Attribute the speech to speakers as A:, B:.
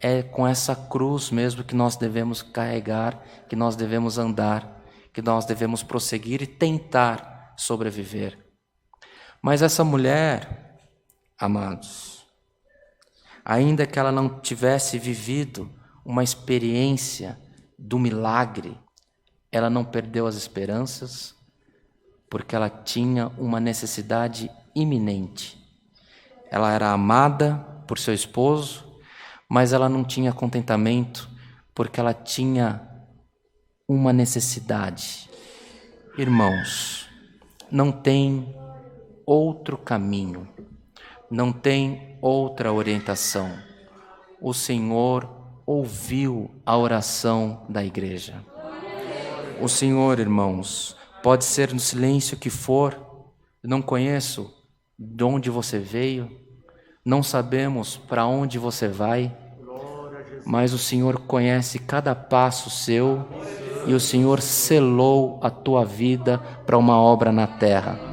A: É com essa cruz mesmo que nós devemos carregar, que nós devemos andar, que nós devemos prosseguir e tentar sobreviver. Mas essa mulher, amados, ainda que ela não tivesse vivido uma experiência do milagre, ela não perdeu as esperanças, porque ela tinha uma necessidade iminente. Ela era amada por seu esposo, mas ela não tinha contentamento, porque ela tinha uma necessidade. Irmãos, não tem outro caminho, não tem outra orientação. O Senhor ouviu a oração da igreja. O Senhor, irmãos, pode ser no silêncio que for, não conheço de onde você veio, não sabemos para onde você vai, mas o Senhor conhece cada passo seu e o Senhor selou a tua vida para uma obra na terra.